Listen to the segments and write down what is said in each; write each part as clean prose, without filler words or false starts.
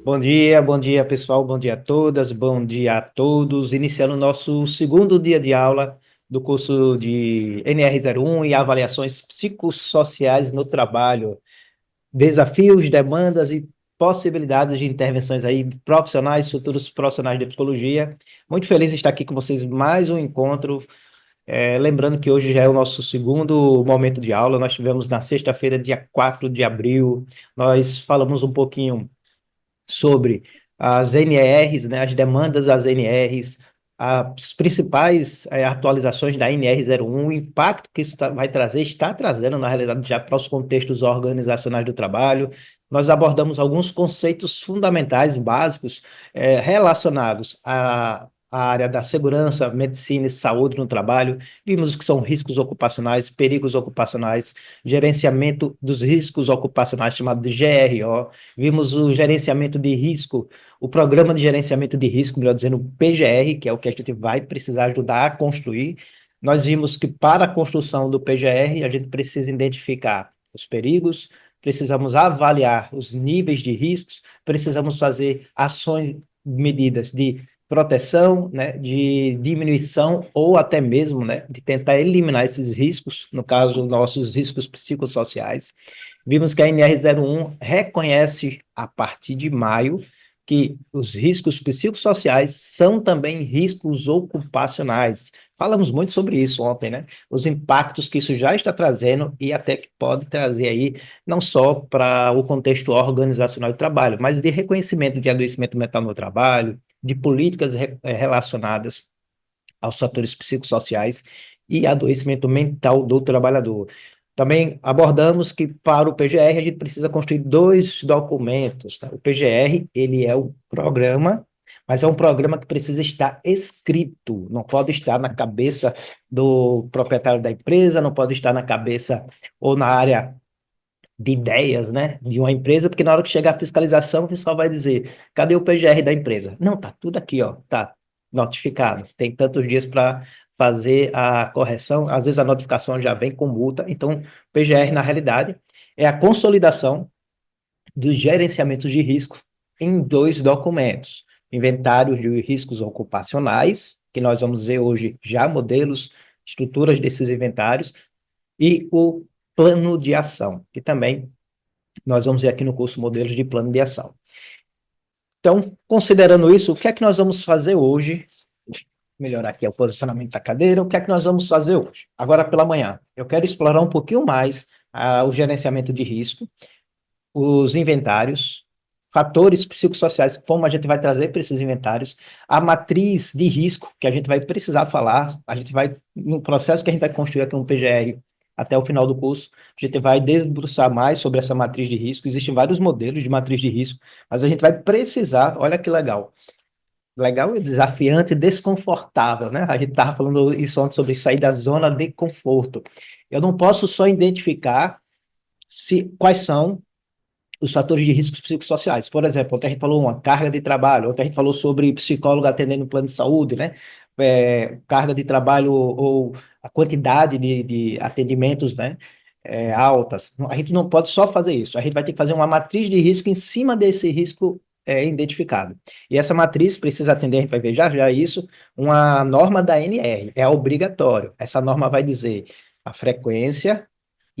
Bom dia pessoal, bom dia a todas, bom dia a todos. Iniciando o nosso segundo dia de aula do curso de NR01 e avaliações psicossociais no trabalho. Desafios, demandas e possibilidades de intervenções aí profissionais, futuros profissionais de psicologia. Muito feliz de estar aqui com vocês mais um encontro. Lembrando que hoje já é o nosso segundo momento de aula. Nós tivemos na sexta-feira, dia 4 de abril. Nós falamos um pouquinho sobre as NRs, né, as demandas das NRs, as principais atualizações da NR01, o impacto que isso vai trazer, está trazendo, na realidade, já para os contextos organizacionais do trabalho. Nós abordamos alguns conceitos fundamentais, básicos, relacionados à área da segurança, medicina e saúde no trabalho. Vimos o que são riscos ocupacionais, perigos ocupacionais, gerenciamento dos riscos ocupacionais, chamado de GRO. Vimos o gerenciamento de risco, o programa de gerenciamento de risco, melhor dizendo, o PGR, que é o que a gente vai precisar ajudar a construir. Nós vimos que para a construção do PGR, a gente precisa identificar os perigos, precisamos avaliar os níveis de riscos, precisamos fazer ações, medidas de proteção, né, de diminuição ou até mesmo, né, de tentar eliminar esses riscos, no caso, nossos riscos psicossociais. Vimos que a NR01 reconhece, a partir de maio, que os riscos psicossociais são também riscos ocupacionais. Falamos muito sobre isso ontem, né? Os impactos que isso já está trazendo e até que pode trazer aí, não só para o contexto organizacional do trabalho, mas de reconhecimento de adoecimento mental no trabalho, de políticas relacionadas aos fatores psicossociais e adoecimento mental do trabalhador. Também abordamos que para o PGR a gente precisa construir dois documentos, tá? O PGR, ele é o programa, mas é um programa que precisa estar escrito, não pode estar na cabeça do proprietário da empresa, não pode estar na cabeça ou na área de ideias, né, de uma empresa, porque na hora que chegar a fiscalização, o fiscal vai dizer, cadê o PGR da empresa? Não, tá tudo aqui, ó, tá notificado, tem tantos dias para fazer a correção, às vezes a notificação já vem com multa, então, PGR, na realidade, é a consolidação dos gerenciamentos de risco em dois documentos, inventários de riscos ocupacionais, que nós vamos ver hoje já modelos, estruturas desses inventários, e o plano de ação, que também nós vamos ver aqui no curso modelos de plano de ação. Então, considerando isso, o que é que nós vamos fazer hoje? Deixa eu melhorar aqui o posicionamento da cadeira. O que é que nós vamos fazer hoje? Agora pela manhã. Eu quero explorar um pouquinho mais o gerenciamento de risco, os inventários, fatores psicossociais, como a gente vai trazer para esses inventários, a matriz de risco, que a gente vai precisar falar, a gente vai, no processo que a gente vai construir aqui no PGR, até o final do curso, a gente vai debruçar mais sobre essa matriz de risco. Existem vários modelos de matriz de risco, mas a gente vai precisar, olha que legal, legal e desafiante e desconfortável, né? A gente estava falando isso ontem sobre sair da zona de conforto. Eu não posso só identificar quais são os fatores de riscos psicossociais. Por exemplo, ontem a gente falou uma carga de trabalho, ontem a gente falou sobre psicólogo atendendo plano de saúde, né? Carga de trabalho ou a quantidade de atendimentos, né? Altas. A gente não pode só fazer isso, a gente vai ter que fazer uma matriz de risco em cima desse risco identificado. E essa matriz precisa atender, a gente vai ver já já isso, uma norma da NR, é obrigatório. Essa norma vai dizer a frequência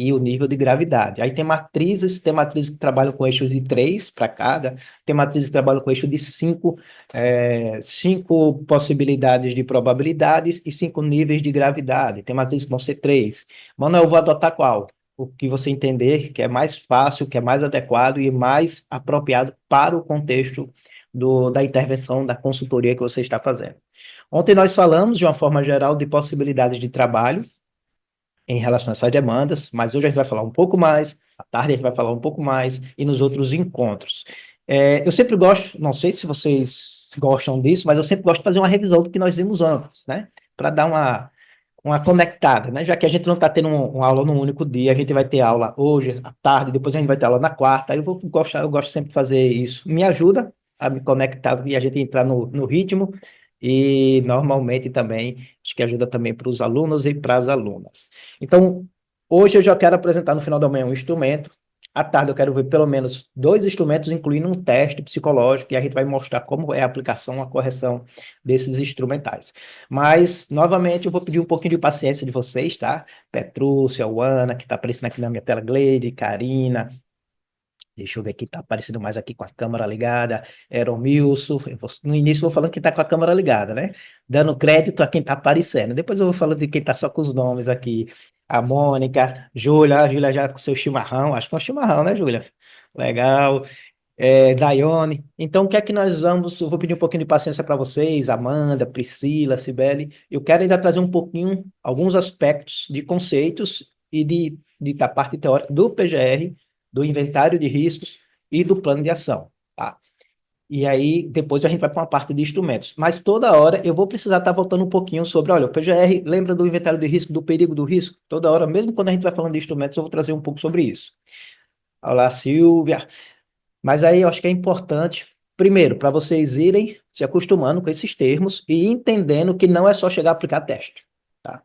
e o nível de gravidade. Aí tem matrizes que trabalham com eixos de 3 para cada, tem matrizes que trabalham com eixo de 5, 5 possibilidades de probabilidades e 5 níveis de gravidade. Tem matrizes que vão ser 3. Mano, eu vou adotar qual? O que você entender que é mais fácil, que é mais adequado e mais apropriado para o contexto da intervenção, da consultoria que você está fazendo. Ontem nós falamos, de uma forma geral, de possibilidades de trabalho, em relação a essas demandas, mas hoje a gente vai falar um pouco mais, à tarde a gente vai falar um pouco mais, e nos outros encontros. Eu sempre gosto, não sei se vocês gostam disso, mas eu sempre gosto de fazer uma revisão do que nós vimos antes, né? Para dar uma conectada, né? Já que a gente não está tendo uma aula num único dia, a gente vai ter aula hoje, à tarde, depois a gente vai ter aula na quarta, aí eu gosto sempre de fazer isso. Me ajuda a me conectar e a gente entrar no ritmo, e normalmente também, acho que ajuda também para os alunos e para as alunas. Então, hoje eu já quero apresentar no final da manhã um instrumento, À tarde eu quero ver pelo menos 2 instrumentos, incluindo um teste psicológico, e a gente vai mostrar como é a aplicação, a correção desses instrumentais. Mas, novamente, eu vou pedir um pouquinho de paciência de vocês, tá? Petrúcia, Ana, que está aparecendo aqui na minha tela, Gleide, Karina, deixa eu ver quem está aparecendo mais aqui com a câmera ligada. Eromilson. No início eu vou falando que está com a câmera ligada, né? Dando crédito a quem está aparecendo. Depois eu vou falando de quem está só com os nomes aqui. A Mônica, Júlia, a Júlia já com seu chimarrão. Acho que é um chimarrão, né, Júlia? Legal. Daiane. Então, o que é que nós vamos? Eu vou pedir um pouquinho de paciência para vocês, Amanda, Priscila, Cibele. Eu quero ainda trazer um pouquinho, alguns aspectos de conceitos e da parte teórica do PGR, do inventário de riscos e do plano de ação, tá? E aí, depois a gente vai para uma parte de instrumentos. Mas toda hora eu vou precisar estar voltando um pouquinho sobre, olha, o PGR, lembra do inventário de risco, do perigo do risco? Toda hora, mesmo quando a gente vai falando de instrumentos, eu vou trazer um pouco sobre isso. Olá, Silvia. Mas aí eu acho que é importante, primeiro, para vocês irem se acostumando com esses termos e entendendo que não é só chegar a aplicar teste, tá?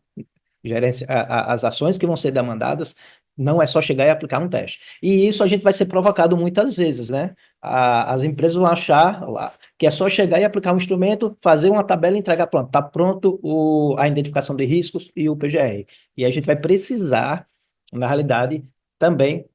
As ações que vão ser demandadas não é só chegar e aplicar um teste. E isso a gente vai ser provocado muitas vezes, né? As empresas vão achar lá, que é só chegar e aplicar um instrumento, fazer uma tabela e entregar pronto. Está pronto a identificação de riscos e o PGR. E a gente vai precisar, na realidade, também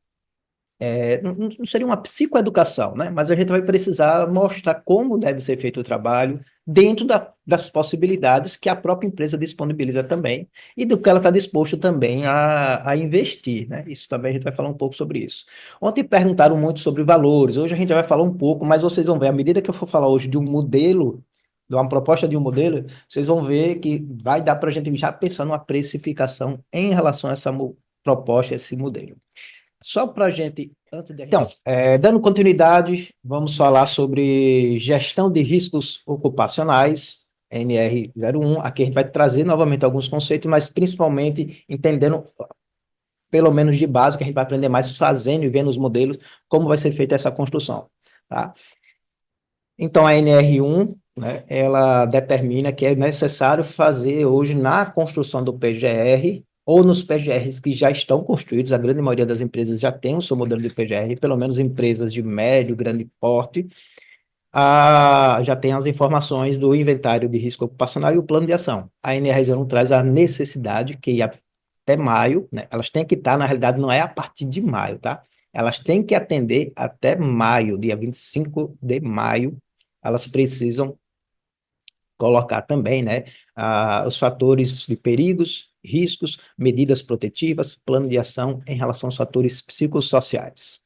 não seria uma psicoeducação, né? Mas a gente vai precisar mostrar como deve ser feito o trabalho dentro das possibilidades que a própria empresa disponibiliza também e do que ela está disposta também a investir, né? Isso também a gente vai falar um pouco sobre isso. Ontem perguntaram muito sobre valores, hoje a gente já vai falar um pouco, mas vocês vão ver, à medida que eu for falar hoje de um modelo, de uma proposta de um modelo, vocês vão ver que vai dar para a gente já pensar numa precificação em relação a essa proposta, esse modelo. Só para a gente, antes de... Então, dando continuidade, vamos falar sobre gestão de riscos ocupacionais, NR01. Aqui a gente vai trazer novamente alguns conceitos, mas principalmente entendendo, pelo menos de base, que a gente vai aprender mais fazendo e vendo os modelos, como vai ser feita essa construção, tá? Então, a NR1, né, ela determina que é necessário fazer hoje na construção do PGR ou nos PGRs que já estão construídos, a grande maioria das empresas já tem o seu modelo de PGR, pelo menos empresas de médio, grande porte, já tem as informações do inventário de risco ocupacional e o plano de ação. A NR0 traz a necessidade que até maio, né, elas têm que estar, na realidade, não é a partir de maio, tá? Elas têm que atender até maio, dia 25 de maio, elas precisam colocar também, né, os fatores de perigos, riscos, medidas protetivas, plano de ação em relação aos fatores psicossociais.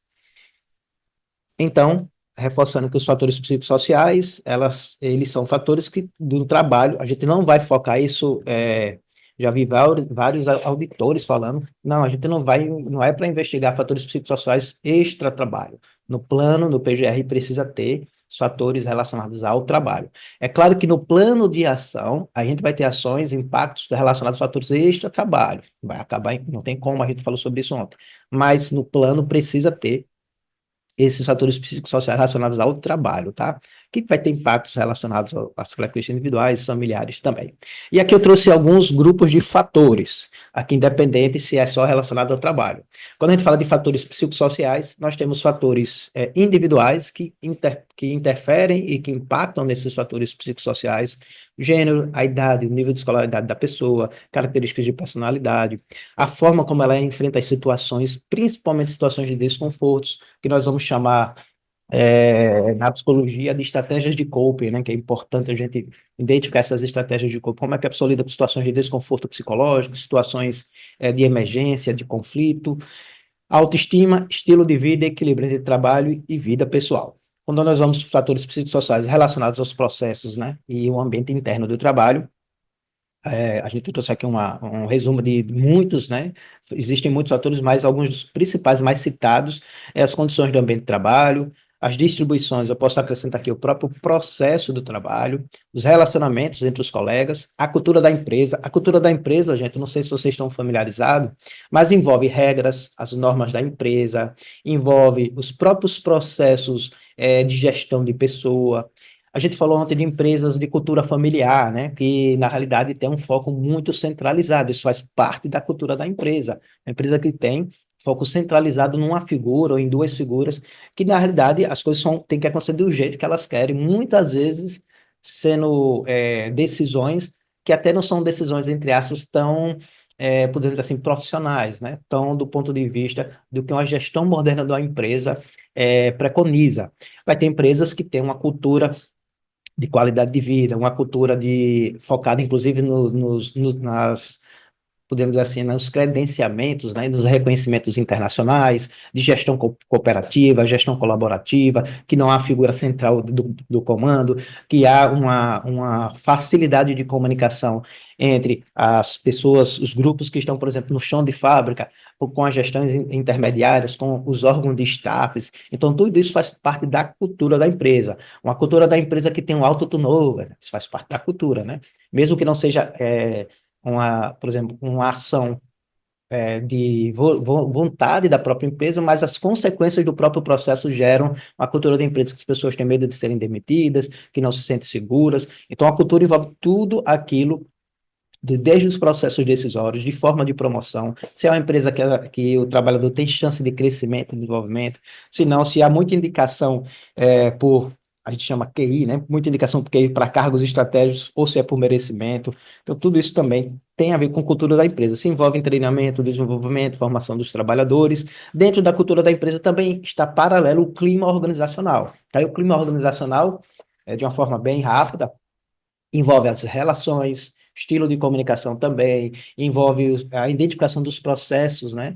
Então, reforçando que os fatores psicossociais, eles são fatores que do trabalho, a gente não vai focar isso, já vi vários auditores falando, não, a gente não é para investigar fatores psicossociais extra-trabalho. No plano, no PGR, precisa ter os fatores relacionados ao trabalho. É claro que no plano de ação, a gente vai ter ações, impactos relacionados a fatores extra-trabalho. Vai acabar, não tem como, a gente falou sobre isso ontem. Mas no plano precisa ter esses fatores psicossociais relacionados ao trabalho, tá? Que vai ter impactos relacionados às características individuais, familiares também. E aqui eu trouxe alguns grupos de fatores, aqui independente se é só relacionado ao trabalho. Quando a gente fala de fatores psicossociais, nós temos fatores individuais que interferem e que impactam nesses fatores psicossociais, gênero, a idade, o nível de escolaridade da pessoa, características de personalidade, a forma como ela enfrenta as situações, principalmente situações de desconfortos, que nós vamos chamar na psicologia de estratégias de coping, né, que é importante a gente identificar essas estratégias de coping, como é que a pessoa lida com situações de desconforto psicológico, situações de emergência, de conflito, autoestima, estilo de vida, equilíbrio entre trabalho e vida pessoal. Quando nós vamos para fatores psicossociais relacionados aos processos, né, e o ambiente interno do trabalho, a gente trouxe aqui um resumo de muitos, né? Existem muitos fatores, mas alguns dos principais mais citados é as condições do ambiente de trabalho, as distribuições, eu posso acrescentar aqui o próprio processo do trabalho, os relacionamentos entre os colegas, a cultura da empresa. A cultura da empresa, gente, não sei se vocês estão familiarizados, mas envolve regras, as normas da empresa, envolve os próprios processos de gestão de pessoa. A gente falou ontem de empresas de cultura familiar, né, que na realidade tem um foco muito centralizado, isso faz parte da cultura da empresa. A empresa que tem foco centralizado numa figura ou em duas figuras, que na realidade as coisas têm que acontecer do jeito que elas querem, muitas vezes sendo decisões que até não são decisões, entre aspas, tão, podemos dizer assim, profissionais, né? Tão do ponto de vista do que uma gestão moderna da empresa preconiza. Vai ter empresas que têm uma cultura de qualidade de vida, uma cultura focada inclusive nas, podemos dizer assim, nos credenciamentos, né, nos reconhecimentos internacionais, de gestão cooperativa, gestão colaborativa, que não há figura central do comando, que há uma facilidade de comunicação entre as pessoas, os grupos que estão, por exemplo, no chão de fábrica, com as gestões intermediárias, com os órgãos de staffs. Então, tudo isso faz parte da cultura da empresa. Uma cultura da empresa que tem um alto turnover, isso faz parte da cultura, né? Mesmo que não seja por exemplo, uma ação de vontade da própria empresa, mas as consequências do próprio processo geram uma cultura da empresa que as pessoas têm medo de serem demitidas, que não se sentem seguras. Então, a cultura envolve tudo aquilo desde os processos decisórios, de forma de promoção, se é uma empresa que o trabalhador tem chance de crescimento, de desenvolvimento, se não, se há muita indicação a gente chama QI, né? Muita indicação por QI para cargos estratégicos, ou se é por merecimento. Então, tudo isso também tem a ver com a cultura da empresa. Se envolve em treinamento, desenvolvimento, formação dos trabalhadores. Dentro da cultura da empresa também está paralelo o clima organizacional. Aí o clima organizacional, de uma forma bem rápida, envolve as relações, estilo de comunicação também, envolve a identificação dos processos, né,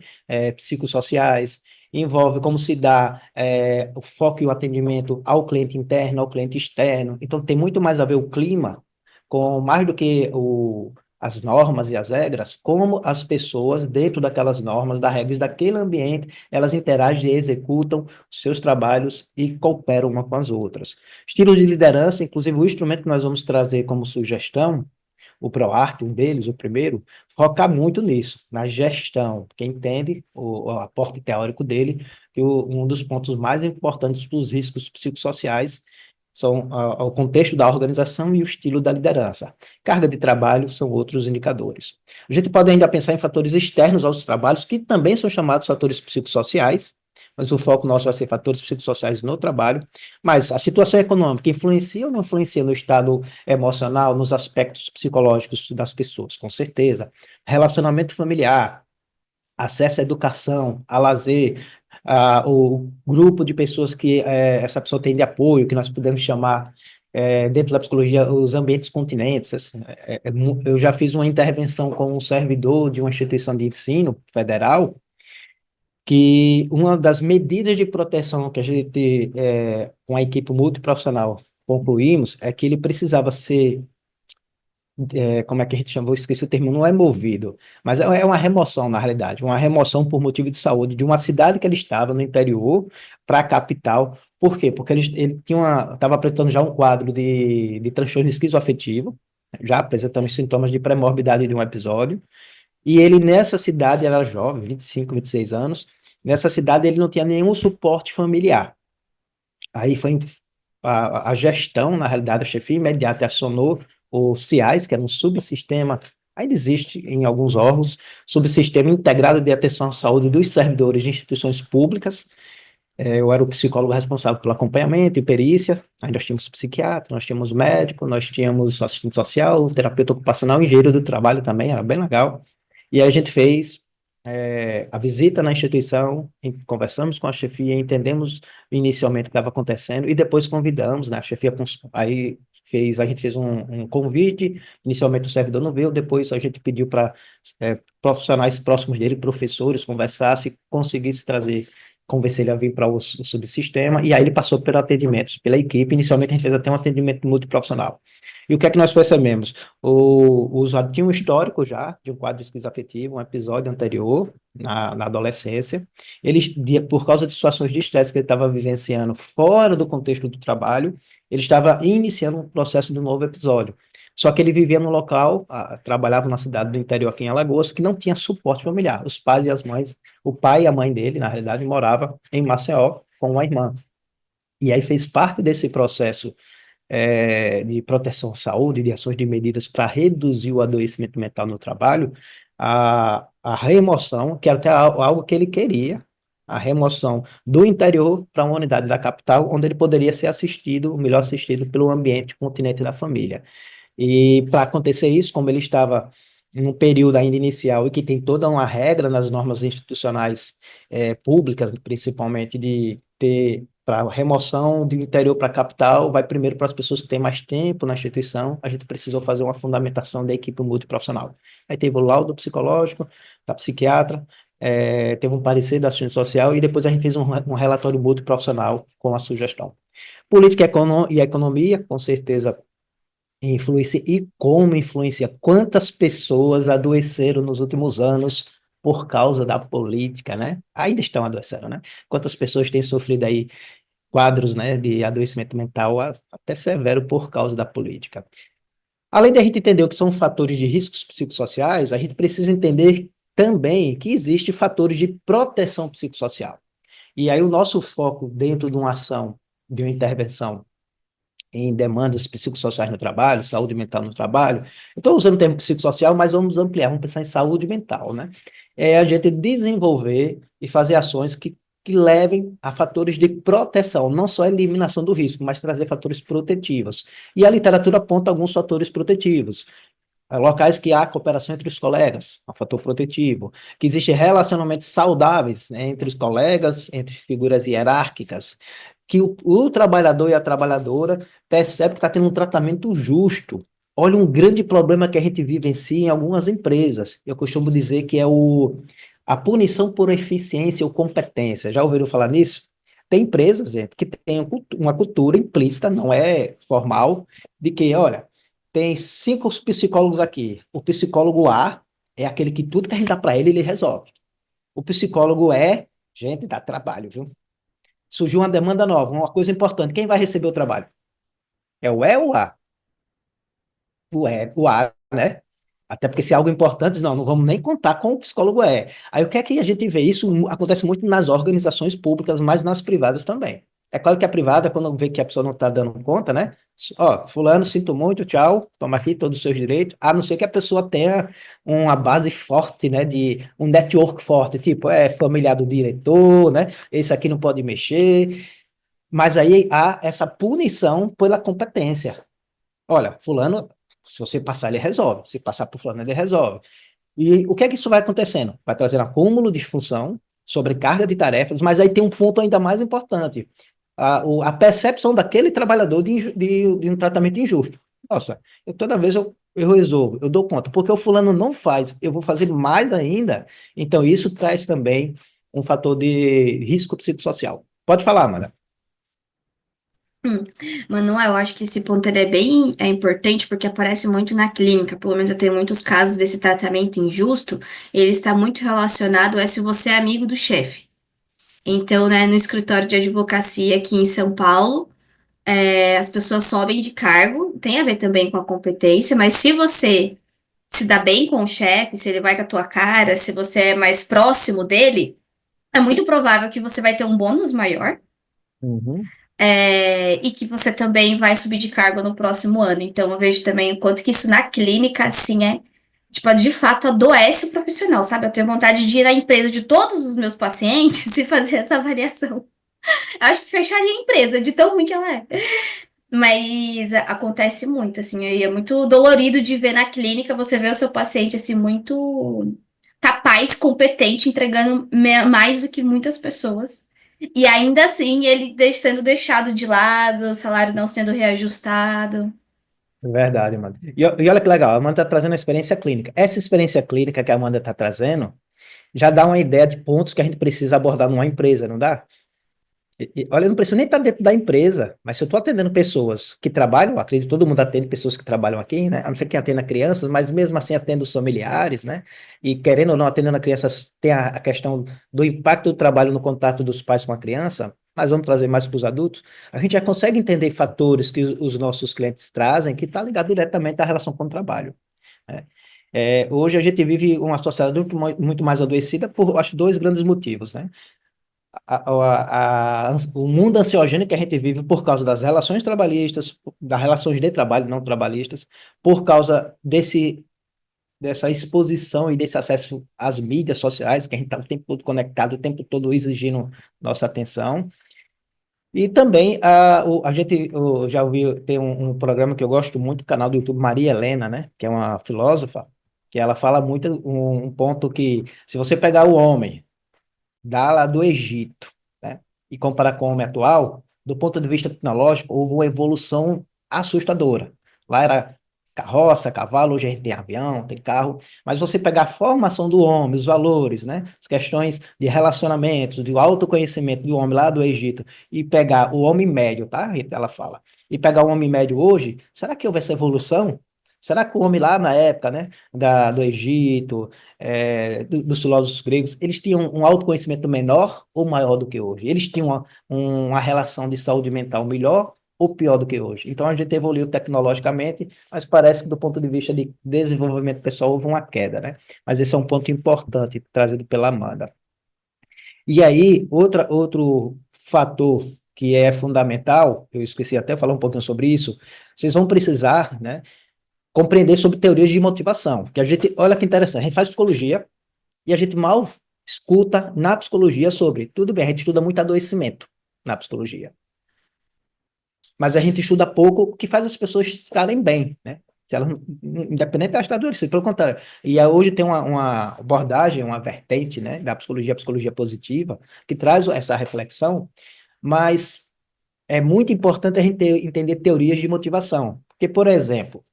psicossociais, envolve como se dá o foco e o atendimento ao cliente interno, ao cliente externo. Então, tem muito mais a ver o clima, com mais do que as normas e as regras, como as pessoas, dentro daquelas normas, das regras daquele ambiente, elas interagem e executam os seus trabalhos e cooperam uma com as outras. Estilos de liderança, inclusive o instrumento que nós vamos trazer como sugestão, o ProArt, um deles, o primeiro, foca muito nisso, na gestão, porque entende o aporte teórico dele, que um dos pontos mais importantes dos riscos psicossociais são o contexto da organização e o estilo da liderança. Carga de trabalho são outros indicadores. A gente pode ainda pensar em fatores externos aos trabalhos, que também são chamados fatores psicossociais, mas o foco nosso vai ser fatores psicossociais no trabalho. Mas a situação econômica influencia ou não influencia no estado emocional, nos aspectos psicológicos das pessoas? Com certeza. Relacionamento familiar, acesso à educação, a lazer, o grupo de pessoas que essa pessoa tem de apoio, que nós podemos chamar, dentro da psicologia, os ambientes continentes. Assim, eu já fiz uma intervenção com um servidor de uma instituição de ensino federal, que uma das medidas de proteção que a gente, com a equipe multiprofissional, concluímos, é que ele precisava ser, como é que a gente chama? Eu esqueci o termo, não é movido, mas é uma remoção, na realidade, uma remoção por motivo de saúde de uma cidade que ele estava no interior para a capital. Por quê? Porque ele estava apresentando já um quadro de transtorno esquizoafetivo, já apresentando os sintomas de pré-morbidade de um episódio, e ele nessa cidade, era jovem, 25, 26 anos, nessa cidade ele não tinha nenhum suporte familiar. Aí foi a gestão, na realidade, a chefia imediata acionou o CIAS, que era um subsistema, ainda existe em alguns órgãos, subsistema integrado de atenção à saúde dos servidores de instituições públicas. Eu era o psicólogo responsável pelo acompanhamento e perícia. Aí nós tínhamos psiquiatra, nós tínhamos médico, nós tínhamos assistente social, terapeuta ocupacional, engenheiro do trabalho também, era bem legal. E aí a gente fez a visita na instituição, conversamos com a chefia, entendemos inicialmente o que estava acontecendo e depois convidamos, né, a chefia aí a gente fez um convite, inicialmente o servidor não veio, depois a gente pediu para profissionais próximos dele, professores, conversasse, conseguisse trazer, convencer ele a vir para o subsistema, e aí ele passou pelo atendimento, pela equipe. Inicialmente a gente fez até um atendimento multiprofissional. E o que é que nós percebemos? O usuário tinha um histórico já de um quadro esquizoafetivo, um episódio anterior, na adolescência. Ele, por causa de situações de estresse que ele estava vivenciando fora do contexto do trabalho, ele estava iniciando um processo de um novo episódio. Só que ele vivia num local, trabalhava na cidade do interior aqui em Alagoas, que não tinha suporte familiar. Os pais e as mães, o pai e a mãe dele, na realidade, moravam em Maceió com uma irmã. E aí fez parte desse processo de proteção à saúde, de ações de medidas para reduzir o adoecimento mental no trabalho, a remoção, que era até algo que ele queria, a remoção do interior para uma unidade da capital, onde ele poderia ser assistido, melhor assistido pelo ambiente continente da família. E para acontecer isso, como ele estava num período ainda inicial e que tem toda uma regra nas normas institucionais públicas, principalmente de ter para remoção do interior para a capital, vai primeiro para as pessoas que têm mais tempo na instituição, a gente precisou fazer uma fundamentação da equipe multiprofissional. Aí teve o laudo psicológico, da psiquiatra, teve um parecer da assistente social e depois a gente fez um relatório multiprofissional com a sugestão. Política e economia, com certeza influencia e como influencia. Quantas pessoas adoeceram nos últimos anos por causa da política, né? Ainda estão adoecendo, né? Quantas pessoas têm sofrido aí quadros, né, de adoecimento mental até severo por causa da política. Além de a gente entender o que são fatores de riscos psicossociais, a gente precisa entender também que existem fatores de proteção psicossocial. E aí o nosso foco dentro de uma ação, de uma intervenção em demandas psicossociais no trabalho, saúde mental no trabalho. Eu estou usando o termo psicossocial, mas vamos ampliar, vamos pensar em saúde mental, né? É a gente desenvolver e fazer ações que levem a fatores de proteção, não só a eliminação do risco, mas trazer fatores protetivos. E a literatura aponta alguns fatores protetivos. Locais que há cooperação entre os colegas, é um fator protetivo, que existem relacionamentos saudáveis, né, entre os colegas, entre figuras hierárquicas, que o trabalhador e a trabalhadora percebe que está tendo um tratamento justo. Olha um grande problema que a gente vivencia em algumas empresas. Eu costumo dizer que é a punição por eficiência ou competência. Já ouviram falar nisso? Tem empresas, gente, que têm uma cultura implícita, não é formal, de que, olha, tem 5 psicólogos aqui. O psicólogo A é aquele que tudo que a gente dá para ele, ele resolve. O psicólogo E, gente, dá trabalho, viu? Surgiu uma demanda nova, uma coisa importante. Quem vai receber o trabalho? É o E ou o A? O A, né? Até porque se é algo importante, não vamos nem contar com o psicólogo E. Aí o que é que a gente vê? Isso acontece muito nas organizações públicas, mas nas privadas também. É claro que a privada, quando vê que a pessoa não está dando conta, né? Ó, fulano, sinto muito, tchau, toma aqui todos os seus direitos, a não ser que a pessoa tenha uma base forte, né? De um network forte, tipo, é familiar do diretor, né? Esse aqui não pode mexer. Mas aí há essa punição pela competência. Olha, fulano, se você passar, ele resolve. Se passar por fulano, ele resolve. E o que é que isso vai acontecendo? Vai trazendo acúmulo de função, sobrecarga de tarefas, mas aí tem um ponto ainda mais importante. A percepção daquele trabalhador de um tratamento injusto. Nossa, toda vez eu resolvo, eu dou conta, porque o fulano não faz, eu vou fazer mais ainda. Então, isso traz também um fator de risco psicossocial. Pode falar, Amanda. Hum. Manuel, eu acho que esse ponto ele é bem importante porque aparece muito na clínica. Pelo menos eu tenho muitos casos desse tratamento injusto. Ele está muito relacionado a se você é amigo do chefe. Então, né, no escritório de advocacia aqui em São Paulo, as pessoas sobem de cargo, tem a ver também com a competência, mas se você se dá bem com o chefe, se ele vai com a tua cara, se você é mais próximo dele, é muito provável que você vai ter um bônus maior. Uhum. E que você também vai subir de cargo no próximo ano. Então, eu vejo também o quanto que isso na clínica, assim, tipo, de fato adoece o profissional, sabe? Eu tenho vontade de ir na empresa de todos os meus pacientes e fazer essa avaliação. Eu acho que fecharia a empresa, de tão ruim que ela é. Mas acontece muito, assim, e é muito dolorido de ver na clínica você ver o seu paciente, assim, muito capaz, competente, entregando mais do que muitas pessoas. E ainda assim, ele sendo deixado de lado, o salário não sendo reajustado. Verdade, Amanda. E olha que legal, a Amanda está trazendo a experiência clínica. Essa experiência clínica que a Amanda está trazendo já dá uma ideia de pontos que a gente precisa abordar numa empresa, não dá? Olha, eu não preciso nem estar dentro da empresa, mas se eu estou atendendo pessoas que trabalham, acredito que todo mundo atende pessoas que trabalham aqui, né? A não ser quem atenda crianças, mas mesmo assim atendo os familiares, né? E querendo ou não, atendendo a crianças, tem a questão do impacto do trabalho no contato dos pais com a criança, mas vamos trazer mais para os adultos. A gente já consegue entender fatores que os nossos clientes trazem que está ligado diretamente à relação com o trabalho, né? Hoje a gente vive uma sociedade muito mais adoecida por, acho, dois grandes motivos, né? O mundo ansiogênico que a gente vive por causa das relações trabalhistas, das relações de trabalho não trabalhistas, por causa desse dessa exposição e desse acesso às mídias sociais, que a gente está o tempo todo conectado, o tempo todo exigindo nossa atenção. E também a gente já ouviu, tem um programa que eu gosto muito, do canal do YouTube, Maria Helena, né? Que é uma filósofa, que ela fala muito um ponto que, se você pegar o homem lá do Egito, né, e comparar com o homem atual, do ponto de vista tecnológico, houve uma evolução assustadora. Lá era carroça, cavalo, hoje a gente tem avião, tem carro, mas você pegar a formação do homem, os valores, né, as questões de relacionamentos, de autoconhecimento do homem lá do Egito, e pegar o homem médio, tá? Ela fala, e pegar o homem médio hoje, será que houve essa evolução? Será que o homem lá na época, né, do Egito, dos filósofos gregos, eles tinham um autoconhecimento menor ou maior do que hoje? Eles tinham uma relação de saúde mental melhor ou pior do que hoje? Então a gente evoluiu tecnologicamente, mas parece que do ponto de vista de desenvolvimento pessoal houve uma queda, né? Mas esse é um ponto importante trazido pela Amanda. E aí, outro fator que é fundamental, eu esqueci até de falar um pouquinho sobre isso, vocês vão precisar, né, compreender sobre teorias de motivação, que a gente, olha que interessante, a gente faz psicologia, e a gente mal escuta na psicologia sobre. Tudo bem, a gente estuda muito adoecimento na psicologia. Mas a gente estuda pouco o que faz as pessoas estarem bem, né? Se elas, independente de estar adoecendo, pelo contrário. E hoje tem uma abordagem, uma vertente, né, da psicologia, a psicologia positiva, que traz essa reflexão, mas é muito importante a gente entender teorias de motivação. Porque, por exemplo,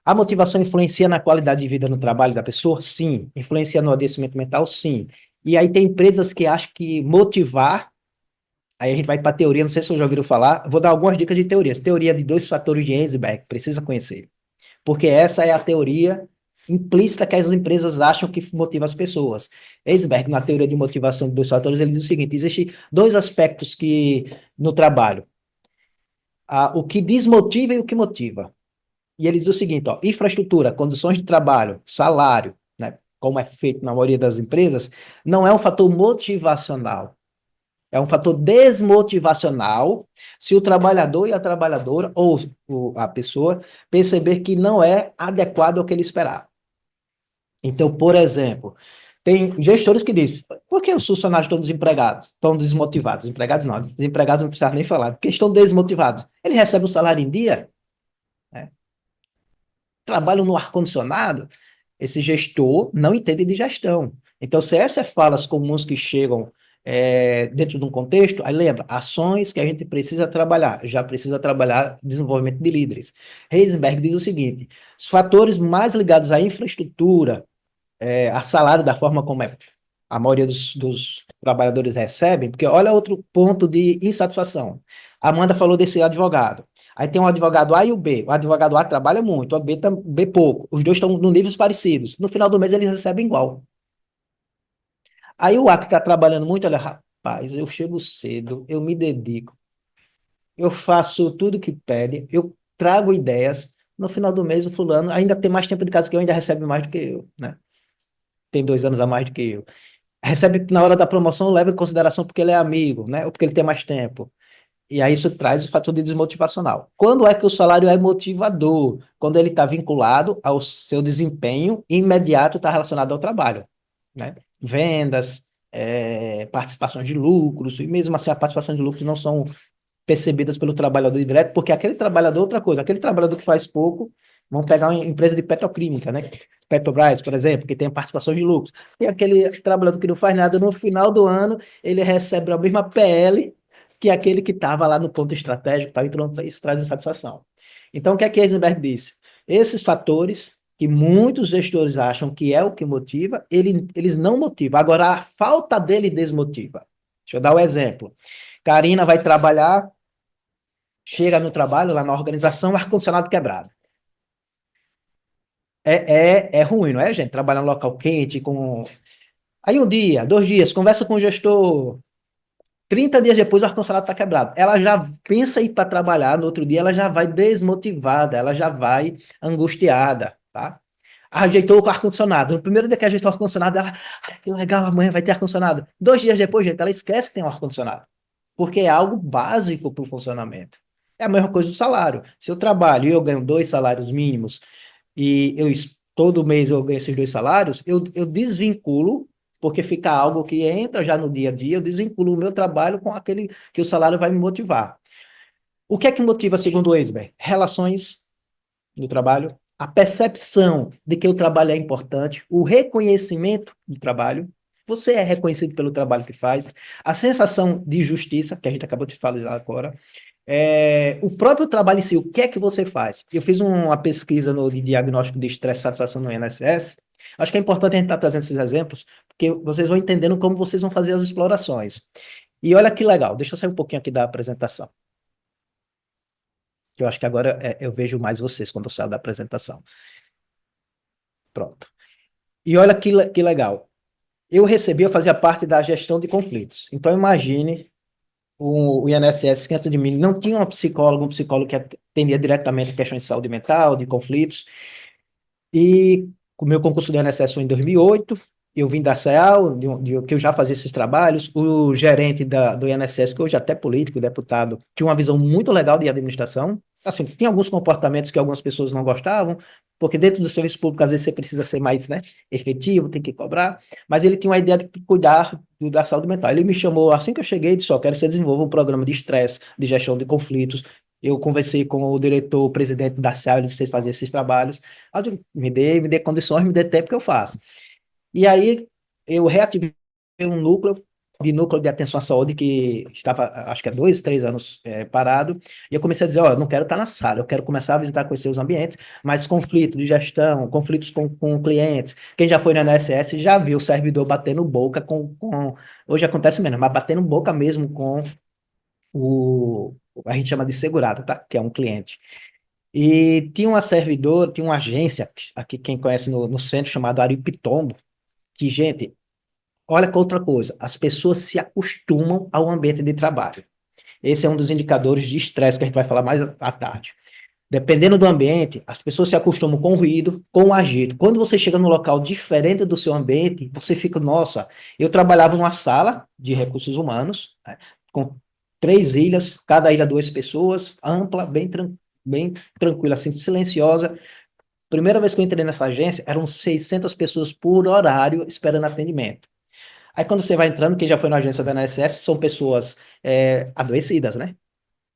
a motivação influencia na qualidade de vida no trabalho da pessoa? Sim. Influencia no adoecimento mental? Sim. E aí tem empresas que acham que motivar, aí a gente vai para a teoria, não sei se vocês já ouviram falar, vou dar algumas dicas de teorias. Teoria de dois fatores de Heisenberg, precisa conhecer. Porque essa é a teoria implícita que as empresas acham que motiva as pessoas. Heisenberg, na teoria de motivação de dois fatores, ele diz o seguinte, existem dois aspectos que no trabalho, o que desmotiva e o que motiva. E ele diz o seguinte, ó, infraestrutura, condições de trabalho, salário, né, como é feito na maioria das empresas, não é um fator motivacional, é um fator desmotivacional se o trabalhador e a trabalhadora, ou a pessoa, perceber que não é adequado ao que ele esperava. Então, por exemplo, tem gestores que dizem, por que os funcionários estão desempregados, estão desmotivados? Empregados não, desempregados não precisa nem falar, porque estão desmotivados. Ele recebe o salário em dia, né? Trabalham no ar-condicionado, esse gestor não entende de gestão. Então, se essas falas comuns que chegam dentro de um contexto, aí lembra, ações que a gente precisa trabalhar, já precisa trabalhar desenvolvimento de líderes. Heisenberg diz o seguinte, os fatores mais ligados à infraestrutura, a salário da forma como a maioria dos trabalhadores recebem, porque olha outro ponto de insatisfação. A Amanda falou desse advogado. Aí tem um advogado A e o B. O advogado A trabalha muito, o B, B pouco. Os dois estão em níveis parecidos. No final do mês eles recebem igual. Aí o A que está trabalhando muito, olha, rapaz, eu chego cedo, eu me dedico, eu faço tudo que pede, eu trago ideias. No final do mês o fulano ainda tem mais tempo de casa que eu, ainda recebe mais do que eu, né? Tem 2 anos a mais do que eu. Recebe na hora da promoção, leva em consideração porque ele é amigo, né? Ou porque ele tem mais tempo. E aí isso traz o fator de desmotivacional. Quando é que o salário é motivador? Quando ele está vinculado ao seu desempenho imediato, está relacionado ao trabalho, né? Vendas, participações de lucros, e mesmo assim a participação de lucros não são percebidas pelo trabalhador direto, porque aquele trabalhador, outra coisa, aquele trabalhador que faz pouco, vamos pegar uma empresa de petroquímica, né? Petrobras, por exemplo, que tem participação de lucros. E aquele trabalhador que não faz nada, no final do ano, ele recebe a mesma PL que aquele que estava lá no ponto estratégico, tá? Então isso traz insatisfação. Então, o que é que Heisenberg disse? Esses fatores que muitos gestores acham que é o que motiva, eles não motivam. Agora, a falta dele desmotiva. Deixa eu dar um exemplo. Karina vai trabalhar, chega no trabalho, lá na organização, ar-condicionado quebrado. É ruim, não é, gente? Trabalhar no local quente, com. Aí um dia, 2 dias, conversa com o gestor. 30 dias depois o ar-condicionado está quebrado. Ela já pensa em ir para trabalhar, no outro dia ela já vai desmotivada, ela já vai angustiada, tá? Ajeitou o ar-condicionado. No primeiro dia que ajeitou o ar-condicionado, ela, que legal, amanhã vai ter ar-condicionado. 2 dias depois, gente, ela esquece que tem um ar-condicionado. Porque é algo básico para o funcionamento. É a mesma coisa do salário. Se eu trabalho e eu ganho 2 salários mínimos e eu todo mês eu ganho esses dois salários, eu desvinculo, porque fica algo que entra já no dia a dia, eu desvinculo o meu trabalho com aquele que o salário vai me motivar. O que é que motiva, segundo o Eisber? Relações do trabalho, a percepção de que o trabalho é importante, o reconhecimento do trabalho, você é reconhecido pelo trabalho que faz, a sensação de justiça, que a gente acabou de falar agora, o próprio trabalho em si, o que é que você faz? Eu fiz uma pesquisa de diagnóstico de estresse e satisfação no INSS. Acho que é importante a gente estar trazendo esses exemplos, porque vocês vão entendendo como vocês vão fazer as explorações. E olha que legal, deixa eu sair um pouquinho aqui da apresentação, que eu acho que agora eu vejo mais vocês quando eu saio da apresentação. Pronto. E olha que legal. Eu fazia parte da gestão de conflitos. Então, imagine o INSS, que antes de mim não tinha um psicólogo que atendia diretamente questões de saúde mental, de conflitos. E o meu concurso do INSS foi em 2008. Eu vim da CEAL, que eu já fazia esses trabalhos. O gerente do INSS, que hoje é até político, deputado, tinha uma visão muito legal de administração. Assim, tinha alguns comportamentos que algumas pessoas não gostavam, porque dentro do serviço público, às vezes, você precisa ser mais, né, efetivo, tem que cobrar. Mas ele tinha uma ideia de cuidar da saúde mental. Ele me chamou, assim que eu cheguei, e disse: "Ó, quero que você desenvolva um programa de estresse, de gestão de conflitos." Eu conversei com o diretor, o presidente da CEAL, ele disse: "Vocês fazem esses trabalhos." Aí eu digo: me dê condições, me dê tempo que eu faço. E aí eu reativei um núcleo de atenção à saúde que estava, acho que há 2, 3 anos parado, e eu comecei a dizer: ó, eu não quero estar na sala, eu quero começar a visitar, conhecer os ambientes, mas conflito de gestão, conflitos com clientes. Quem já foi na NSS já viu o servidor batendo boca hoje acontece menos, mas batendo boca mesmo com a gente chama de segurado, tá? Que é um cliente. E tinha uma servidora, tinha uma agência, aqui quem conhece no centro, chamado Aripitombo, que, gente, olha que outra coisa, as pessoas se acostumam ao ambiente de trabalho. Esse é um dos indicadores de estresse que a gente vai falar mais à tarde. Dependendo do ambiente, as pessoas se acostumam com o ruído, com o agito. Quando você chega num local diferente do seu ambiente, você fica: nossa, eu trabalhava numa sala de recursos humanos, né, com 3 ilhas, cada ilha 2 pessoas, ampla, bem tranquila, assim, silenciosa. Primeira vez que eu entrei nessa agência, eram 600 pessoas por horário esperando atendimento. Aí quando você vai entrando, quem já foi na agência da NSS, são pessoas adoecidas, né?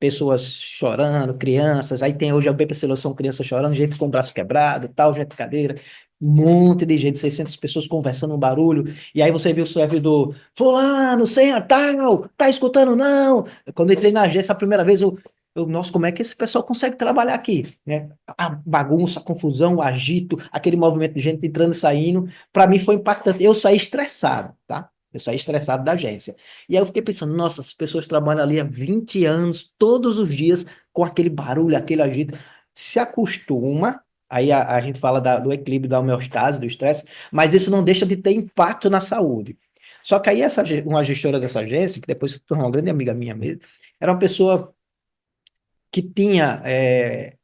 Pessoas chorando, crianças. Aí tem hoje a BPC, são crianças chorando, gente com o braço quebrado, tal, gente de cadeira. Um monte de gente, 600 pessoas conversando, um barulho. E aí você viu o servidor: fulano, senha, tal, tá escutando não? Quando eu entrei na agência a primeira vez, nossa, como é que esse pessoal consegue trabalhar aqui, né? A bagunça, a confusão, o agito, aquele movimento de gente entrando e saindo, para mim foi impactante. Eu saí estressado, tá? Eu saí estressado da agência. E aí eu fiquei pensando: nossa, as pessoas trabalham ali há 20 anos, todos os dias, com aquele barulho, aquele agito. Se acostuma, aí a gente fala do equilíbrio, da homeostase, do estresse, mas isso não deixa de ter impacto na saúde. Só que aí uma gestora dessa agência, que depois se tornou uma grande amiga minha mesmo, era uma pessoa que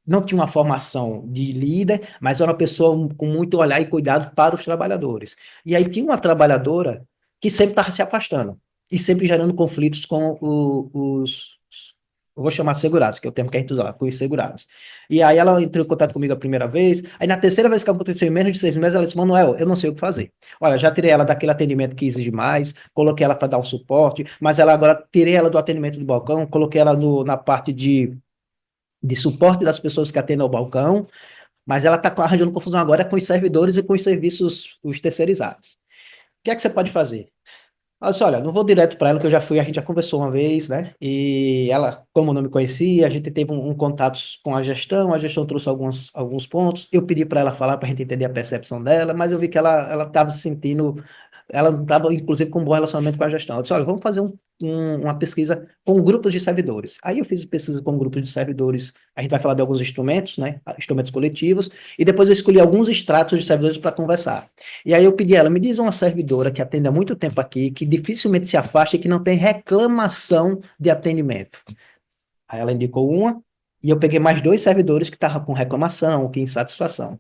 não tinha uma formação de líder, mas era uma pessoa com muito olhar e cuidado para os trabalhadores. E aí tinha uma trabalhadora que sempre estava se afastando e sempre gerando conflitos com eu vou chamar de segurados, que é o termo que a gente usa lá, com os segurados. E aí ela entrou em contato comigo a primeira vez, aí na terceira vez que aconteceu, em menos de 6 meses, ela disse: Manuel, eu não sei o que fazer. Olha, já tirei ela daquele atendimento que exige mais, coloquei ela para dar um suporte, mas ela agora tirei ela do atendimento do balcão, coloquei ela na parte de suporte das pessoas que atendem ao balcão, mas ela está arranjando confusão agora com os servidores e com os serviços, os terceirizados. O que é que você pode fazer? Ela disse: olha, não vou direto para ela, que a gente já conversou uma vez, né? E ela, como não me conhecia, a gente teve um contato com a gestão trouxe alguns pontos, eu pedi para ela falar, para a gente entender a percepção dela, mas eu vi que ela estava se sentindo, ela não estava, inclusive, com um bom relacionamento com a gestão. Eu disse: olha, vamos fazer uma pesquisa com grupos de servidores. Aí eu fiz pesquisa com grupos de servidores, a gente vai falar de alguns instrumentos, né? Instrumentos coletivos, e depois eu escolhi alguns extratos de servidores para conversar. E aí eu pedi a ela: me diz uma servidora que atende há muito tempo aqui, que dificilmente se afasta e que não tem reclamação de atendimento. Aí ela indicou uma, e eu peguei mais 2 servidores que estavam com reclamação, que insatisfação.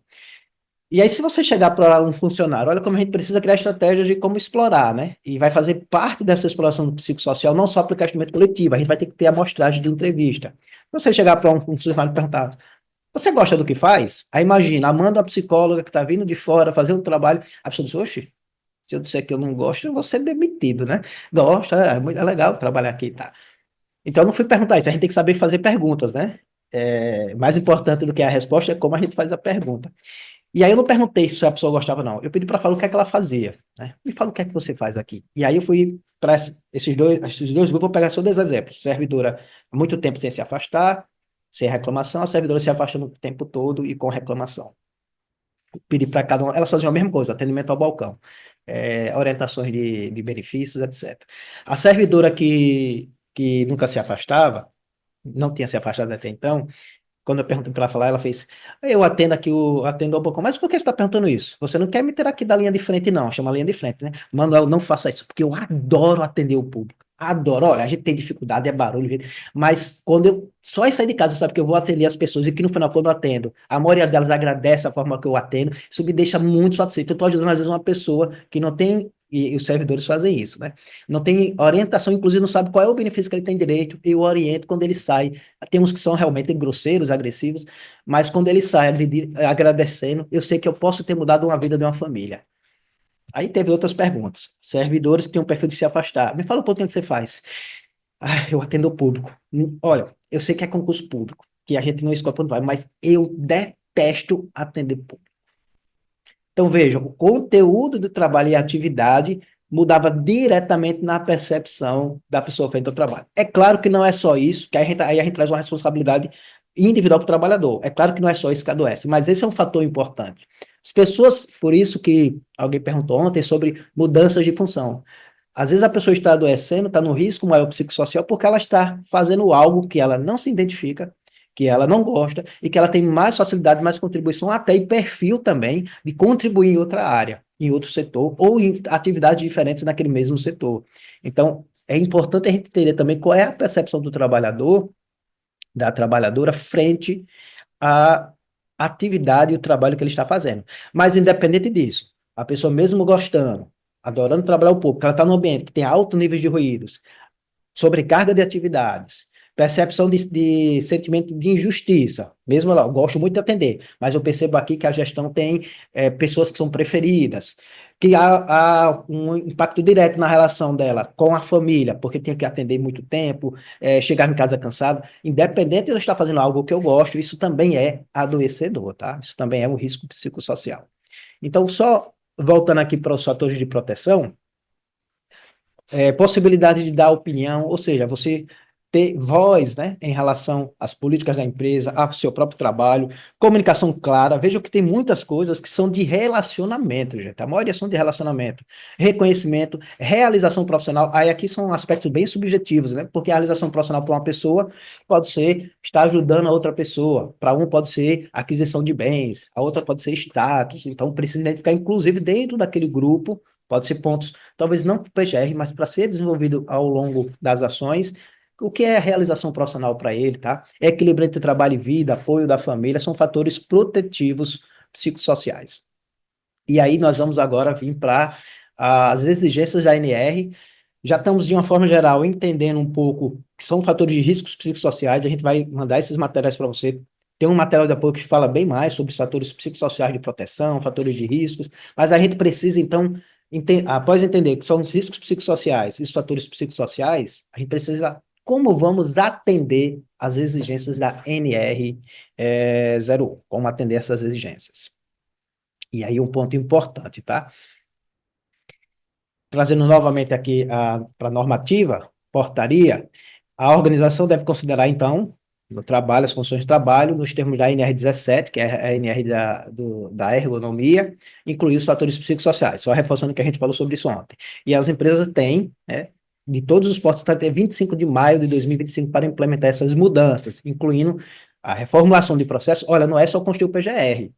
E aí, se você chegar para um funcionário: olha como a gente precisa criar estratégias de como explorar, né? E vai fazer parte dessa exploração do psicossocial, não só para o coletivo, a gente vai ter que ter amostragem de entrevista. Se você chegar para um funcionário e perguntar: Você gosta do que faz? Aí imagina, manda a psicóloga que está vindo de fora fazer um trabalho, a pessoa diz, oxe, se eu disser que eu não gosto, eu vou ser demitido, né? Gosta, é legal trabalhar aqui, tá? Então eu não fui perguntar isso, a gente tem que saber fazer perguntas, né? Mais importante do que a resposta é como a gente faz a pergunta. E aí eu não perguntei se a pessoa gostava, não. Eu pedi para falar o que é que ela fazia, né? Me fala o que é que você faz aqui. E aí eu fui para esses dois grupos, vou pegar só dois exemplos. Servidora há muito tempo sem se afastar, sem reclamação, a servidora se afastando o tempo todo e com reclamação. Pedi para cada uma, elas faziam a mesma coisa, atendimento ao balcão, orientações de benefícios, etc. A servidora que nunca se afastava, não tinha se afastado até então, quando eu perguntei para ela falar, ela fez: eu atendo aqui, atendo ao balcão. Mas por que você está perguntando isso? Você não quer me tirar aqui da linha de frente, não. Chama linha de frente, né? Manuel, não faça isso, porque eu adoro atender o público. Adoro. Olha, a gente tem dificuldade, é barulho, gente. Mas quando eu só sair de casa, sabe que eu vou atender as pessoas e que no final, quando eu atendo, a maioria delas agradece a forma que eu atendo. Isso me deixa muito satisfeito. Eu estou ajudando, às vezes, uma pessoa que não tem. E os servidores fazem isso, né? Não tem orientação, inclusive não sabe qual é o benefício que ele tem direito. Eu oriento quando ele sai. Tem uns que são realmente grosseiros, agressivos, mas quando ele sai agradecendo, eu sei que eu posso ter mudado uma vida de uma família. Aí teve outras perguntas. Servidores que têm um perfil de se afastar. Me fala um pouquinho o que você faz. Ah, eu atendo o público. Olha, eu sei que é concurso público, que a gente não escolhe para onde vai, mas eu detesto atender público. Então, veja, o conteúdo do trabalho e a atividade mudava diretamente na percepção da pessoa frente ao trabalho. É claro que não é só isso, que aí a gente traz uma responsabilidade individual para o trabalhador. É claro que não é só isso que adoece, mas esse é um fator importante. As pessoas, por isso que alguém perguntou ontem sobre mudanças de função. Às vezes a pessoa está adoecendo, está no risco maior psicossocial, porque ela está fazendo algo que ela não se identifica, que ela não gosta e que ela tem mais facilidade, mais contribuição, até e perfil também de contribuir em outra área, em outro setor, ou em atividades diferentes naquele mesmo setor. Então, é importante a gente entender também qual é a percepção do trabalhador, da trabalhadora, frente à atividade e o trabalho que ele está fazendo. Mas, independente disso, a pessoa mesmo gostando, adorando trabalhar o público, ela está num ambiente que tem alto nível de ruídos, sobrecarga de atividades, percepção de sentimento de injustiça. Mesmo lá, eu gosto muito de atender, mas eu percebo aqui que a gestão tem pessoas que são preferidas, que há um impacto direto na relação dela com a família, porque tem que atender muito tempo, chegar em casa cansado. Independente de eu estar fazendo algo que eu gosto, isso também é adoecedor, tá? Isso também é um risco psicossocial. Então, só voltando aqui para os fatores de proteção, possibilidade de dar opinião, ou seja, você ter voz, né, em relação às políticas da empresa, ao seu próprio trabalho, comunicação clara. Veja que tem muitas coisas que são de relacionamento, gente. A maioria são de relacionamento, reconhecimento, realização profissional. Aí aqui são aspectos bem subjetivos, né? Porque a realização profissional para uma pessoa pode ser estar ajudando a outra pessoa. Para um pode ser aquisição de bens, a outra pode ser status. Então precisa identificar, inclusive, dentro daquele grupo. Pode ser pontos, talvez não para o PGR, mas para ser desenvolvido ao longo das ações, o que é realização profissional para ele, tá? Equilíbrio entre trabalho e vida, apoio da família, são fatores protetivos psicossociais. E aí nós vamos agora vir para as exigências da ANR. Já estamos, de uma forma geral, entendendo um pouco que são fatores de riscos psicossociais. A gente vai mandar esses materiais para você. Tem um material de apoio que fala bem mais sobre os fatores psicossociais de proteção, fatores de riscos, mas a gente precisa, então, após entender que são os riscos psicossociais e os fatores psicossociais, a gente precisa como vamos atender as exigências da NR 01, como atender essas exigências. E aí um ponto importante, tá? Trazendo novamente aqui para a normativa, portaria, a organização deve considerar, então, no trabalho, as condições de trabalho, nos termos da NR 17, que é a NR da ergonomia, incluir os fatores psicossociais, só reforçando que a gente falou sobre isso ontem. E as empresas têm, né, de todos os portos, até 25 de maio de 2025 para implementar essas mudanças, incluindo a reformulação de processo. Olha, não é só construir o PGR.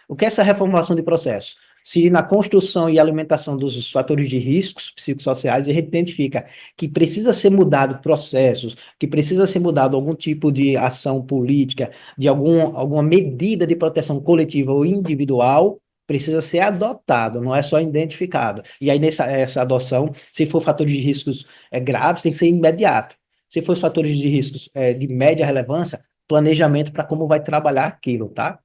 O que é essa reformulação de processo? Se na construção e alimentação dos fatores de riscos psicossociais a gente identifica que precisa ser mudado processos, que precisa ser mudado algum tipo de ação política, de alguma medida de proteção coletiva ou individual, precisa ser adotado, não é só identificado. E aí, essa adoção, se for fatores de riscos graves, tem que ser imediato. Se for fatores de riscos de média relevância, planejamento para como vai trabalhar aquilo, tá?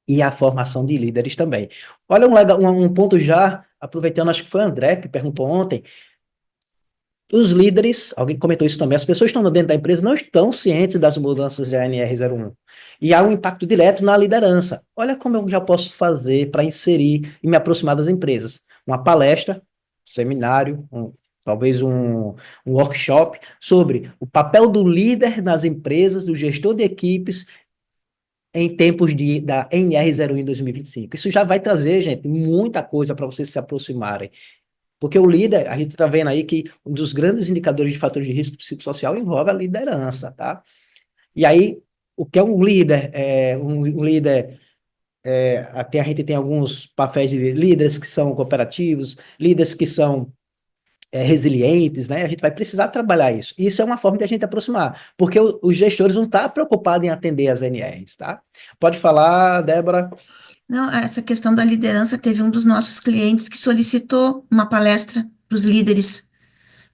E a formação de líderes também. Olha um ponto já, aproveitando, acho que foi o André que perguntou ontem, os líderes, alguém comentou isso também, as pessoas que estão dentro da empresa não estão cientes das mudanças da ANR 01. E há um impacto direto na liderança. Olha como eu já posso fazer para inserir e me aproximar das empresas. Uma palestra, seminário, talvez um workshop sobre o papel do líder nas empresas, do gestor de equipes, em tempos da NR 01 em 2025. Isso já vai trazer, gente, muita coisa para vocês se aproximarem. Porque o líder, a gente está vendo aí que um dos grandes indicadores de fatores de risco psicossocial envolve a liderança, tá? E aí, o que é um líder? Um líder, até a gente tem alguns papéis de líderes que são cooperativos, líderes que são resilientes, né? A gente vai precisar trabalhar isso. Isso é uma forma de a gente aproximar, porque os gestores não estão preocupados em atender as NRs, tá? Pode falar, Débora. Não, essa questão da liderança, teve um dos nossos clientes que solicitou uma palestra para os líderes.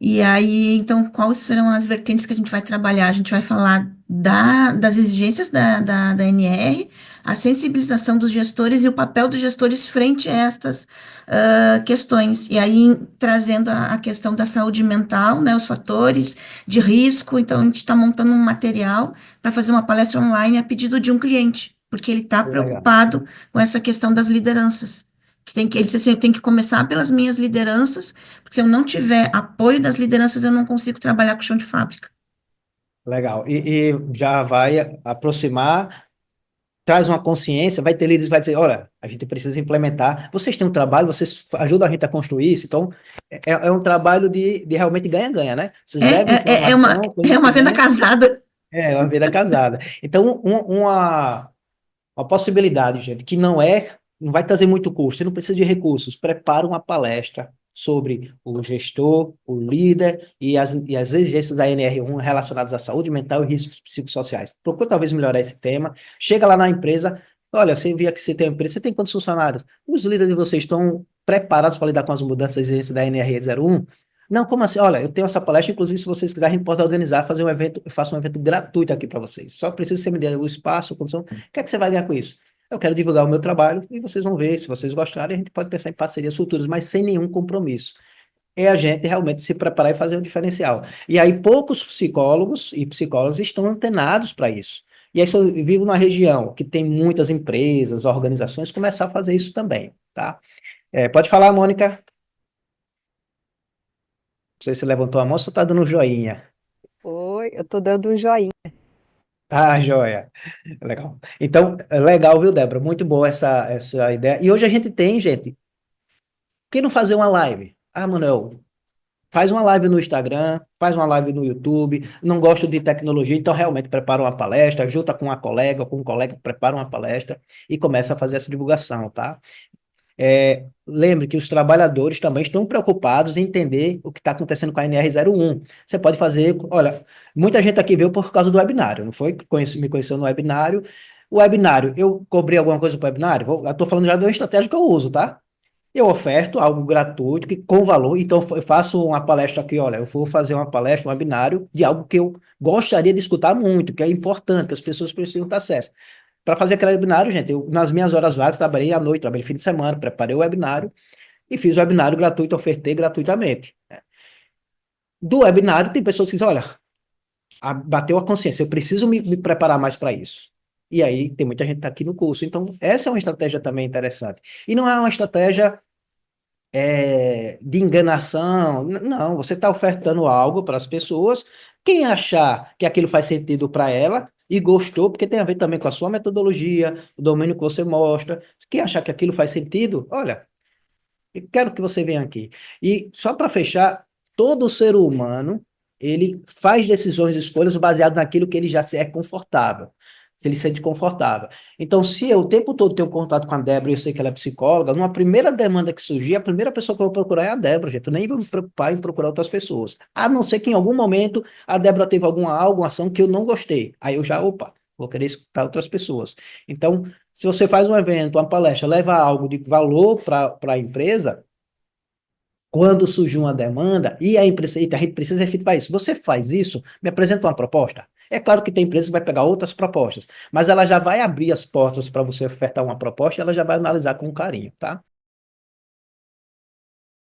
E aí, então, quais serão as vertentes que a gente vai trabalhar? A gente vai falar das exigências da NR, a sensibilização dos gestores e o papel dos gestores frente a estas questões. E aí, trazendo a questão da saúde mental, né, os fatores de risco. Então, a gente está montando um material para fazer uma palestra online a pedido de um cliente, porque ele está Legal. preocupado com essa questão das lideranças. Ele disse assim, eu tenho que começar pelas minhas lideranças, porque se eu não tiver apoio das lideranças, eu não consigo trabalhar com chão de fábrica. Legal. E já vai aproximar, traz uma consciência, vai ter líderes que vai dizer, olha, a gente precisa implementar, vocês têm um trabalho, vocês ajudam a gente a construir isso, então é um trabalho de realmente ganha-ganha, né? Vocês levam informação, É uma venda conhecimento, casada. é uma vida casada. Então, uma possibilidade, gente, que não vai trazer muito custo, você não precisa de recursos, prepara uma palestra sobre o gestor, o líder e as exigências da NR1 relacionadas à saúde mental e riscos psicossociais. Procura talvez melhorar esse tema, chega lá na empresa, olha, você via que você tem uma empresa, você tem quantos funcionários? Os líderes de vocês estão preparados para lidar com as mudanças da exigência da NR 01? Não, como assim? Olha, eu tenho essa palestra, inclusive, se vocês quiserem, a gente pode organizar, fazer um evento, eu faço um evento gratuito aqui para vocês. Só preciso que você me dê o espaço, a condição. O que é que você vai ganhar com isso? Eu quero divulgar o meu trabalho e vocês vão ver, se vocês gostarem, a gente pode pensar em parcerias futuras, mas sem nenhum compromisso. É a gente realmente se preparar e fazer um diferencial. E aí poucos psicólogos e psicólogas estão antenados para isso. E aí se eu vivo numa região que tem muitas empresas, organizações, começar a fazer isso também, tá? Pode falar, Mônica. Não sei se levantou a mão ou só está dando um joinha. Oi, eu tô dando um joinha. Ah, joia. Legal. Então, é legal, viu, Débora? Muito boa essa ideia. E hoje a gente tem, gente, por que não fazer uma live? Ah, Manuel, faz uma live no Instagram, faz uma live no YouTube. Não gosto de tecnologia, então realmente prepara uma palestra, junta com uma colega, com um colega, prepara uma palestra e começa a fazer essa divulgação, tá? Lembre que os trabalhadores também estão preocupados em entender o que está acontecendo com a NR 01. Você pode fazer, olha, muita gente aqui veio por causa do webinário, não foi? Que me conheceu no webinário. O webinário, eu cobrei alguma coisa para o webinário? Estou falando já de uma estratégia que eu uso, tá? Eu oferto algo gratuito, com valor, então eu faço uma palestra aqui, olha, eu vou fazer uma palestra, um webinário de algo que eu gostaria de escutar muito, que é importante, que as pessoas precisam ter acesso. Para fazer aquele webinário, gente, eu, nas minhas horas vagas, trabalhei à noite, trabalhei fim de semana, preparei o webinário e fiz o webinário gratuito, ofertei gratuitamente. Do webinário, tem pessoas que dizem, olha, bateu a consciência, eu preciso me preparar mais para isso. E aí, tem muita gente que está aqui no curso. Então, essa é uma estratégia também interessante. E não é uma estratégia de enganação, não, você está ofertando algo para as pessoas, quem achar que aquilo faz sentido para ela e gostou, porque tem a ver também com a sua metodologia, o domínio que você mostra, quem achar que aquilo faz sentido, olha, eu quero que você venha aqui. E só para fechar, todo ser humano, ele faz decisões e escolhas baseado naquilo que ele já se é confortável, se ele se sente confortável. Então, se eu o tempo todo tenho contato com a Débora e eu sei que ela é psicóloga, numa primeira demanda que surgir, a primeira pessoa que eu vou procurar é a Débora, gente. Eu nem vou me preocupar em procurar outras pessoas. A não ser que em algum momento a Débora teve alguma ação que eu não gostei. Aí eu já, opa, vou querer escutar outras pessoas. Então, se você faz um evento, uma palestra, leva algo de valor para a empresa, quando surge uma demanda e a empresa, e a gente precisa efetivar isso, você faz isso, me apresenta uma proposta. É claro que tem empresa que vai pegar outras propostas, mas ela já vai abrir as portas para você ofertar uma proposta e ela já vai analisar com carinho, tá?